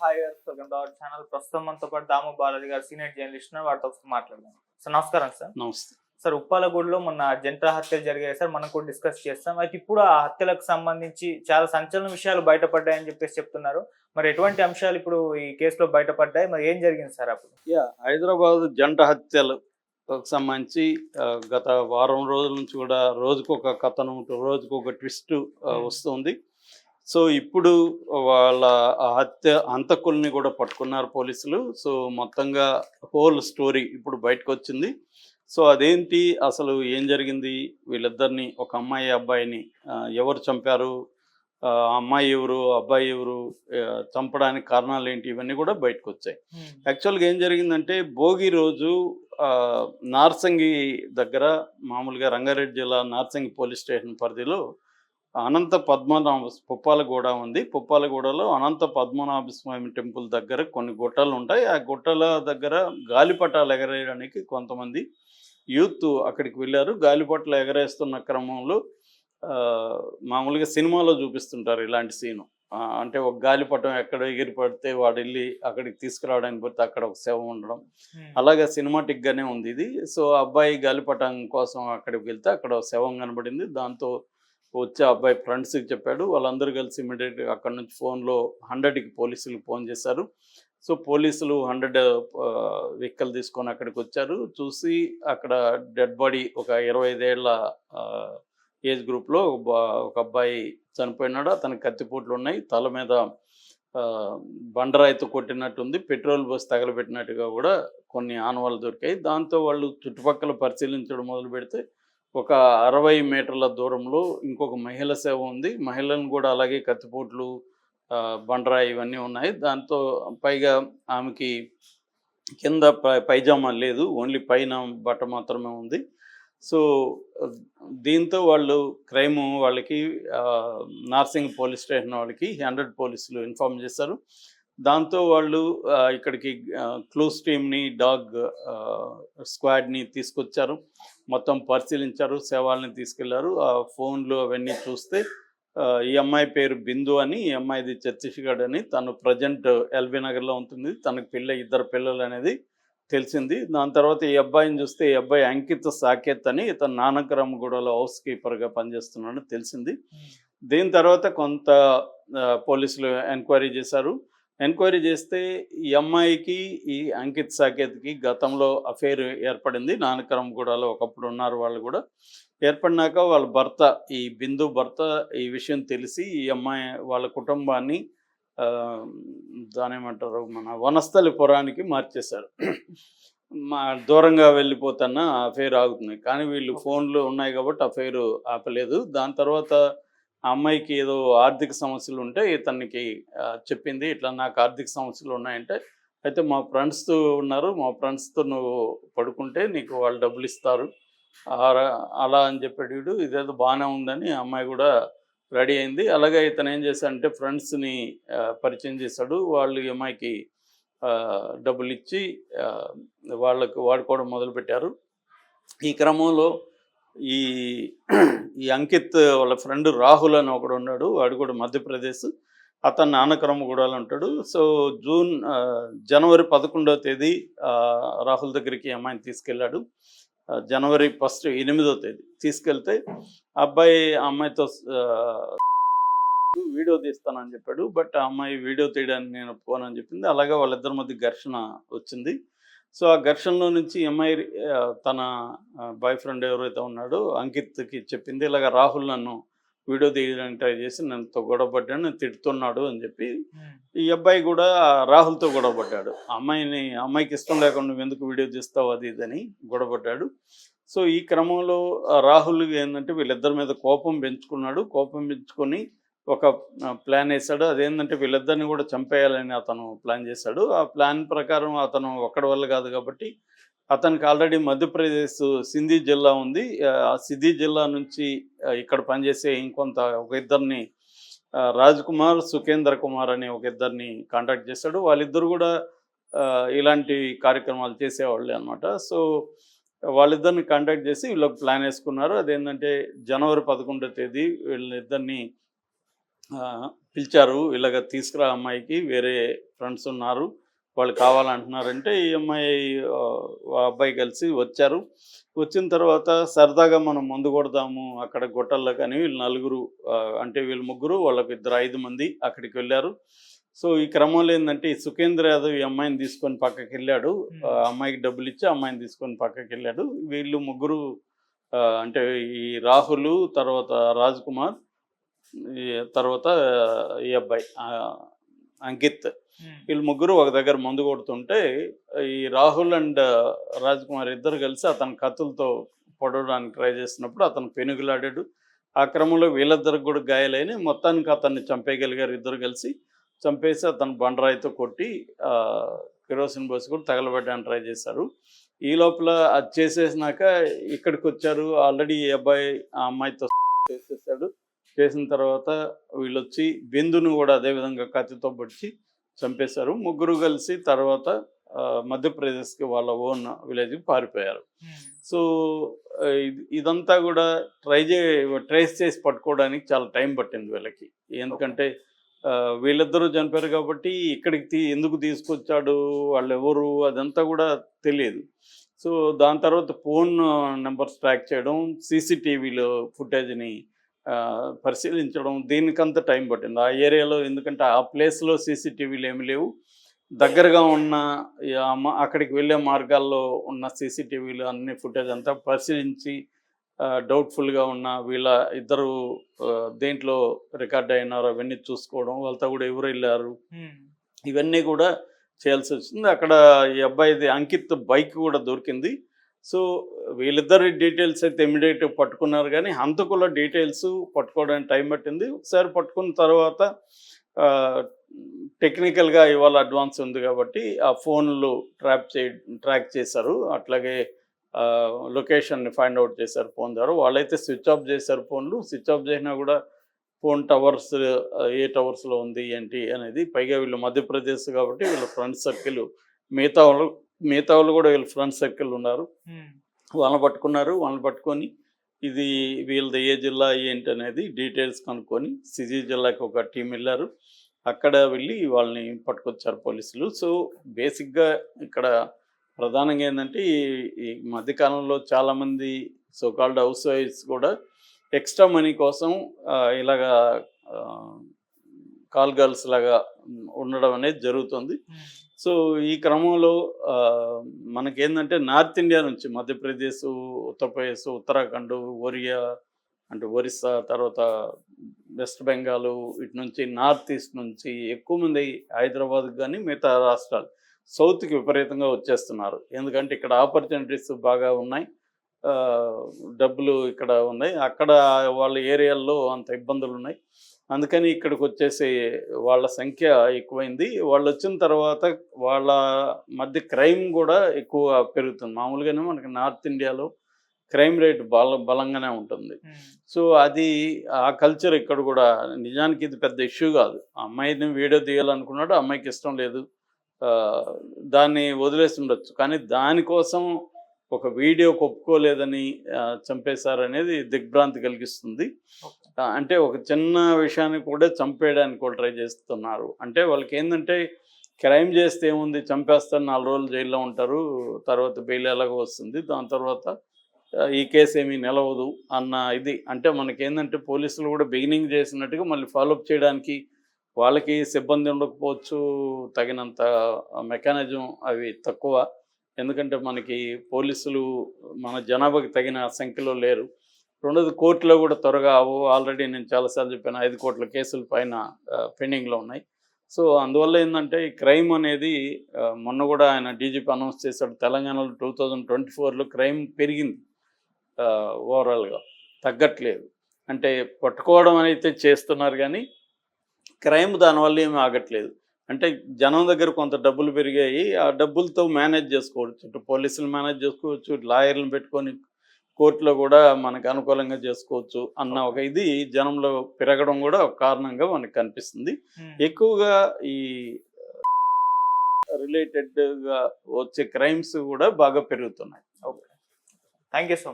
Hi welcome to our channel. ప్రస్తుతం మనతో పాటు దాము బాలాజీ గారు సీనియర్ జర్నలిస్ట్ వారితో మాట్లాడదాం. సార్ నమస్కారం సార్. నమస్తే సార్, ఉప్పాలగూడలో మొన్న జంట హత్యలు జరిగాయి సార్, మనం కూడా డిస్కస్ చేస్తాం. అయితే ఇప్పుడు ఆ హత్యలకు సంబంధించి చాలా సంచలన విషయాలు బయటపడ్డాయని చెప్పేసి చెప్తున్నారు. మరి ఎటువంటి అంశాలు ఇప్పుడు ఈ కేసులో బయటపడ్డాయి, మరి ఏం జరిగింది సార్ అప్పుడు? హైదరాబాద్ జంట హత్యలకు సంబంధించి గత వారం రోజుల నుంచి కూడా రోజుకొక కథనం, రోజుకొక ట్విస్ట్ వస్తుంది. సో ఇప్పుడు వాళ్ళ హత్య హంతకుల్ని కూడా పట్టుకున్నారు పోలీసులు. సో మొత్తంగా హోల్ స్టోరీ ఇప్పుడు బయటకు వచ్చింది. సో అదేంటి, అసలు ఏం జరిగింది, వీళ్ళిద్దరిని, ఒక అమ్మాయి అబ్బాయిని ఎవరు చంపారు, అమ్మాయి ఎవరు, అబ్బాయి ఎవరు, చంపడానికి కారణాలు ఏంటి, ఇవన్నీ కూడా బయటకు వచ్చాయి. యాక్చువల్గా ఏం జరిగిందంటే, భోగి రోజు నార్సింగి దగ్గర, మామూలుగా రంగారెడ్డి జిల్లా నార్సింగి పోలీస్ స్టేషన్ పరిధిలో అనంత పద్మనాభ పుప్పాలగూడ ఉంది. పుప్పాలగూడలో అనంత పద్మనాభ స్వామి టెంపుల్ దగ్గర కొన్ని గుట్టలు ఉంటాయి. ఆ గుట్టల దగ్గర గాలిపటాలు ఎగరేయడానికి కొంతమంది యూత్ అక్కడికి వెళ్ళారు. గాలిపటాలు ఎగరేస్తున్న క్రమంలో మామూలుగా సినిమాలో చూపిస్తుంటారు ఇలాంటి సీను. అంటే ఒక గాలిపటం ఎక్కడ ఎగిరి పడితే వాడు వెళ్ళి అక్కడికి తీసుకురావడానికి పోతే అక్కడ ఒక శవం ఉండడం, అలాగే సినిమాటిక్గానే ఉంది ఇది. సో అబ్బాయి గాలిపటం కోసం అక్కడికి వెళ్తే అక్కడ శవం కనబడింది. దాంతో వచ్చే అబ్బాయి ఫ్రెండ్స్కి చెప్పాడు. వాళ్ళందరూ కలిసి ఇమీడియట్గా అక్కడ నుంచి ఫోన్లో 100కి పోలీసులకు ఫోన్ చేశారు. సో పోలీసులు 100 వెహికల్ తీసుకొని అక్కడికి వచ్చారు. చూసి అక్కడ డెడ్ బాడీ, ఒక 25 ఏళ్ల ఏజ్ గ్రూప్లో ఒక అబ్బాయి చనిపోయినాడు. అతనికి కత్తిపోట్లు ఉన్నాయి, తల మీద బండరాయితో కొట్టినట్టుంది, పెట్రోల్ బస్ తగలబెట్టినట్టుగా కూడా కొన్ని ఆనవాళ్ళు దొరికాయి. దాంతో వాళ్ళు చుట్టుపక్కల పరిశీలించడం మొదలు పెడితే ఒక 60 మీటర్ల దూరంలో ఇంకొక మహిళ శవం ఉంది. మహిళను కూడా అలాగే కత్తిపోట్లు, బండరాయి ఇవన్నీ ఉన్నాయి. దాంతో పైగా ఆమెకి కింద పైజామా లేదు, ఓన్లీ పైన బట్ట మాత్రమే ఉంది. సో దీంతో వాళ్ళు వాళ్ళకి నార్సింగ్ పోలీస్ స్టేషన్ వాళ్ళకి 100 పోలీసులు ఇన్ఫార్మ్ చేశారు. దాంతో వాళ్ళు ఇక్కడికి క్లూస్ టీమ్ని, డాగ్ స్క్వాడ్ని తీసుకొచ్చారు. మొత్తం పరిశీలించారు, శవాల్ని తీసుకెళ్లారు. ఆ ఫోన్లు అవన్నీ చూస్తే ఈ అమ్మాయి పేరు బిందు అని, ఈ అమ్మాయిది ఛత్తీస్గఢ్ అని, తను ప్రజెంట్ ఎల్బీ నగర్లో ఉంటుంది, తనకు 2 పిల్లలు అనేది తెలిసింది. దాని తర్వాత ఈ అబ్బాయిని చూస్తే, ఈ అబ్బాయి అంకిత్ సాకేత్ అని, ఇతను నానక్రామ్గూడలో హౌస్ కీపర్గా పనిచేస్తున్నాడని తెలిసింది. దీని తర్వాత కొంత పోలీసులు ఎంక్వైరీ చేశారు. ఎంక్వైరీ చేస్తే ఈ అమ్మాయికి, ఈ అంకిత్ సాకేత్కి గతంలో అఫేర్ ఏర్పడింది. నానక్రామ్గూడలో ఒకప్పుడు ఉన్నారు వాళ్ళు కూడా. ఏర్పడినాక వాళ్ళ భర్త, ఈ బిందు భర్త, ఈ విషయం తెలిసి ఈ అమ్మాయి వాళ్ళ కుటుంబాన్ని దానేమంటారు, మన వనస్థలిపురానికి మార్చేశారు. దూరంగా వెళ్ళిపోతున్న అఫేర్ ఆగుతుంది. కానీ వీళ్ళు ఫోన్లు ఉన్నాయి కాబట్టి అఫేర్ ఆపలేదు. దాని తర్వాత ఆ అమ్మాయికి ఏదో ఆర్థిక సమస్యలు ఉంటే ఇతనికి చెప్పింది, ఇట్లా నాకు ఆర్థిక సమస్యలు ఉన్నాయంటే, అయితే మా ఫ్రెండ్స్తో ఉన్నారు, మా ఫ్రెండ్స్తో నువ్వు పడుకుంటే నీకు వాళ్ళు డబ్బులు ఇస్తారు అలా అని చెప్పాడు వీడు. ఇదేదో బాగానే ఉందని అమ్మాయి కూడా రెడీ అయింది. అలాగే ఇతను ఏం చేశాడంటే ఫ్రెండ్స్ని పరిచయం చేశాడు. వాళ్ళు ఈ అమ్మాయికి డబ్బులు ఇచ్చి వాళ్ళకు వాడుకోవడం మొదలుపెట్టారు. ఈ క్రమంలో ఈ అంకిత్ వాళ్ళ ఫ్రెండ్ రాహుల్ అని ఒకడు ఉన్నాడు, వాడు కూడా మధ్యప్రదేశ్, అతను నానక్రామ్గూడలో ఉంటాడు. సో జనవరి 11వ తేదీ రాహుల్ దగ్గరికి అమ్మాయిని తీసుకెళ్ళాడు. జనవరి 8వ తేదీ తీసుకెళ్తే అబ్బాయి అమ్మాయితో వీడియో తీస్తానని చెప్పాడు. బట్ ఆ అమ్మాయి వీడియో తీయడానికి నేను పోనని చెప్పింది. అలాగే వాళ్ళిద్దరి మధ్య ఘర్షణ వచ్చింది. సో ఆ ఘర్షణలో నుంచి అమ్మాయి తన బాయ్ ఫ్రెండ్ ఎవరైతే ఉన్నాడో అంకిత్కి చెప్పింది, ఇలాగ రాహుల్ నన్ను వీడియో తీయడానికి ట్రై చేసి నన్నుతో గొడవపడ్డాడు, నన్ను తిడుతున్నాడు అని చెప్పి. ఈ అబ్బాయి కూడా రాహుల్తో గొడవపడ్డాడు. అమ్మాయికి ఇష్టం లేకుండా నువ్వు ఎందుకు వీడియో తీస్తావు అది ఇదని గొడవపడ్డాడు. సో ఈ క్రమంలో రాహుల్ ఏంటంటే వీళ్ళిద్దరి మీద కోపం పెంచుకొని ఒక ప్లాన్ వేశాడు. అదేంటంటే వీళ్ళిద్దరిని కూడా చంపేయాలని అతను ప్లాన్ చేశాడు. ఆ ప్లాన్ ప్రకారం అతను ఒక్కడి వల్ల కాదు కాబట్టి, అతనికి ఆల్రెడీ మధ్యప్రదేశ్ సింధీ జిల్లా ఉంది. ఆ సింధీ జిల్లా నుంచి ఇక్కడ పనిచేసే ఒక ఇద్దరిని, రాజ్ కుమార్, సుఖేంద్ర కుమార్ అనే ఒక ఇద్దరిని కాంటాక్ట్ చేశాడు. వాళ్ళిద్దరు కూడా ఇలాంటి కార్యక్రమాలు చేసేవాళ్ళే అనమాట. సో వాళ్ళిద్దరిని కాంటాక్ట్ చేసి వీళ్ళకి ప్లాన్ వేసుకున్నారు. అదేంటంటే జనవరి 11వ తేదీ వీళ్ళిద్దరిని పిలిచారు, ఇలాగ తీసుకురా అమ్మాయికి, వేరే ఫ్రెండ్స్ ఉన్నారు, వాళ్ళు కావాలంటున్నారంటే ఈ అమ్మాయి ఆ అబ్బాయి కలిసి వచ్చారు. వచ్చిన తర్వాత సరదాగా మనం మందు కొడదాము అక్కడ గొట్టల్లో కానీ వీళ్ళు నలుగురు, అంటే వీళ్ళు ముగ్గురు, వాళ్ళకి ఇద్దరు 5 మంది అక్కడికి వెళ్ళారు. సో ఈ క్రమంలో ఏంటంటే ఈ సుఖేంద్ర యాదవ్ ఈ అమ్మాయిని తీసుకొని పక్కకి వెళ్ళాడు, అమ్మాయికి డబ్బులు ఇచ్చి అమ్మాయిని తీసుకొని పక్కకి వెళ్ళాడు. వీళ్ళు ముగ్గురు అంటే ఈ రాహుల్, తర్వాత రాజ్ కుమార్, ఈ తర్వాత ఈ అబ్బాయి అంకిత్, వీళ్ళు ముగ్గురు ఒక దగ్గర మందు కొడుతుంటే ఈ రాహుల్ అండ్ రాజ్ కుమార్ ఇద్దరు కలిసి అతని కత్తులతో పొడవడానికి ట్రై చేసినప్పుడు అతను పెనుగులాడాడు. ఆ క్రమంలో వీళ్ళిద్దరికి కూడా గాయాలైన, మొత్తానికి అతన్ని చంపేయగలిగారు ఇద్దరు కలిసి. చంపేసి అతను బండరాయితో కొట్టి కిరోసిన్ పోసి కూడా తగలబెట్టడానికి ట్రై చేశారు. ఈ లోపల అది చేసేసినాక ఇక్కడికి వచ్చారు. ఆల్రెడీ ఈ అబ్బాయి ఆ అమ్మాయితో చేసేసాడు. చేసిన తర్వాత వీళ్ళు వచ్చి బిందును కూడా అదేవిధంగా కత్తితో పొడిచి చంపేశారు. ముగ్గురు కలిసి తర్వాత మధ్యప్రదేశ్కి వాళ్ళ ఓన్ విలేజ్కి పారిపోయారు. సో ఇదంతా కూడా ట్రేస్ చేసి పట్టుకోవడానికి చాలా టైం పట్టింది వీళ్ళకి. ఎందుకంటే వీళ్ళిద్దరూ చనిపోయారు కాబట్టి ఇక్కడికి ఎందుకు తీసుకొచ్చాడు, వాళ్ళు ఎవరు, అదంతా కూడా తెలియదు. సో దాని తర్వాత ఫోన్ నెంబర్స్ ట్రాక్ చేయడం, సీసీటీవీలో ఫుటేజ్ని పరిశీలించడం, దీనికంత టైం పట్టింది ఆ ఏరియాలో. ఎందుకంటే ఆ ప్లేస్లో సీసీటీవీలు ఏమి లేవు. దగ్గరగా ఉన్న అక్కడికి వెళ్ళే మార్గాల్లో ఉన్న సీసీటీవీలు అన్ని ఫుటేజ్ అంతా పరిశీలించి డౌట్ఫుల్గా ఉన్న వీళ్ళ ఇద్దరు దేంట్లో రికార్డ్ అయినారు అవన్నీ చూసుకోవడం, వాళ్ళతో కూడా ఎవరు వెళ్ళారు, ఇవన్నీ కూడా చేయాల్సి వచ్చింది. అక్కడ ఈ అబ్బాయిది అంకిత్ బైక్ కూడా దొరికింది. సో వీళ్ళిద్దరి డీటెయిల్స్ అయితే ఇమీడియట్గా పట్టుకున్నారు, కానీ హంతకుల డీటెయిల్స్ పట్టుకోవడానికి టైం పట్టింది. ఒకసారి పట్టుకున్న తర్వాత టెక్నికల్గా ఇవాళ అడ్వాన్స్ ఉంది కాబట్టి ఆ ఫోన్లు ట్రాక్ చేశారు. అట్లాగే లొకేషన్ని ఫైండ్ అవుట్ చేశారు ఫోన్ ద్వారా. వాళ్ళైతే స్విచ్ ఆఫ్ చేశారు ఫోన్లు. స్విచ్ ఆఫ్ చేసినా కూడా ఫోన్ టవర్స్ ఏ టవర్స్లో ఉంది ఏంటి అనేది. పైగా వీళ్ళు మధ్యప్రదేశ్ కాబట్టి వీళ్ళ ఫ్రెండ్ సర్కిల్, మిగతా వాళ్ళు కూడా వీళ్ళ ఫ్రెండ్ సర్కిల్ ఉన్నారు, వాళ్ళని పట్టుకున్నారు. వాళ్ళని పట్టుకొని ఇది వీళ్ళది ఏ జిల్లా ఏంటి అనేది డీటెయిల్స్ కనుక్కొని సిజీ జిల్లాకి ఒక టీం వెళ్ళారు. అక్కడ వెళ్ళి వాళ్ళని పట్టుకొచ్చారు పోలీసులు. సో బేసిక్గా ఇక్కడ ప్రధానంగా ఏంటంటే ఈ మధ్యకాలంలో చాలామంది సోకాల్డ్ హౌస్ వైఫ్స్ కూడా ఎక్స్ట్రా మనీ కోసం ఇలాగా కాల్ గర్ల్స్ లాగా ఉండడం అనేది జరుగుతుంది. సో ఈ క్రమంలో మనకేంటంటే నార్త్ ఇండియా నుంచి మధ్యప్రదేశ్, ఉత్తరప్రదేశ్, ఉత్తరాఖండ్, ఒరిస్సా, తర్వాత వెస్ట్ బెంగాల్, ఇటు నుంచి నార్త్ ఈస్ట్ నుంచి ఎక్కువ మంది హైదరాబాద్కి కానీ మిగతా రాష్ట్రాలు సౌత్కి విపరీతంగా వచ్చేస్తున్నారు. ఎందుకంటే ఇక్కడ ఆపర్చునిటీస్ బాగా ఉన్నాయి, డబ్బులు ఇక్కడ ఉన్నాయి, అక్కడ వాళ్ళ ఏరియాల్లో అంత ఇబ్బందులు ఉన్నాయి. అందుకని ఇక్కడికి వచ్చేసి వాళ్ళ సంఖ్య ఎక్కువైంది. వాళ్ళు వచ్చిన తర్వాత వాళ్ళ మధ్య క్రైమ్ కూడా ఎక్కువ పెరుగుతుంది. మామూలుగానే మనకి నార్త్ ఇండియాలో క్రైమ్ రేట్ బలంగానే ఉంటుంది. సో అది ఆ కల్చర్ ఇక్కడ కూడా. నిజానికి ఇది పెద్ద ఇష్యూ కాదు. అమ్మాయిని వీడియో తీయాలనుకున్నాడు, అమ్మాయికి ఇష్టం లేదు, దాన్ని వదిలేసి ఉండొచ్చు. కానీ దానికోసం ఒక వీడియో ఒప్పుకోలేదని చంపేశారనేది దిగ్భ్రాంతి కలిగిస్తుంది. అంటే ఒక చిన్న విషయాన్ని కూడా చంపేయడానికి కూడా ట్రై చేస్తున్నారు. అంటే వాళ్ళకి ఏంటంటే క్రైమ్ చేస్తే ఏముంది, చంపేస్తారు, 4 రోజులు జైల్లో ఉంటారు, తర్వాత బెయిల్ ఎలాగో వస్తుంది, దాని తర్వాత ఈ కేసు ఏమీ నిలవదు అన్న ఇది. అంటే మనకేంటంటే పోలీసులు కూడా బిగినింగ్ చేసినట్టుగా మళ్ళీ ఫాలోఅప్ చేయడానికి వాళ్ళకి సిబ్బంది ఉండకపోవచ్చు, తగినంత మెకానిజం అవి తక్కువ. ఎందుకంటే మనకి పోలీసులు మన జనాభాకి తగిన సంఖ్యలో లేరు. రెండోది కోర్టులో కూడా త్వరగా ఆల్రెడీ నేను చాలాసార్లు చెప్పాను, 5 కోట్ల కేసుల పైన పెండింగ్లో ఉన్నాయి. సో అందువల్ల ఏంటంటే ఈ క్రైమ్ అనేది మొన్న కూడా ఆయన డీజీపీ అనౌన్స్ చేశాడు, తెలంగాణలో 2024లో క్రైమ్ పెరిగింది, ఓవరాల్గా తగ్గట్లేదు. అంటే పట్టుకోవడం అయితే చేస్తున్నారు కానీ క్రైమ్ దానివల్ల ఏమీ ఆగట్లేదు. అంటే జనం దగ్గర కొంత డబ్బులు పెరిగాయి, ఆ డబ్బులతో మేనేజ్ చేసుకోవచ్చు, ఇటు పోలీసులు మేనేజ్ చేసుకోవచ్చు, లాయర్లను పెట్టుకొని కోర్టులో కూడా మనకు అనుకూలంగా చేసుకోవచ్చు అన్న ఒక ఇది జనంలో పెరగడం కూడా ఒక కారణంగా మనకు కనిపిస్తుంది. ఎక్కువగా ఈ రిలేటెడ్గా వచ్చే క్రైమ్స్ కూడా బాగా పెరుగుతున్నాయి. Okay, thank you so much.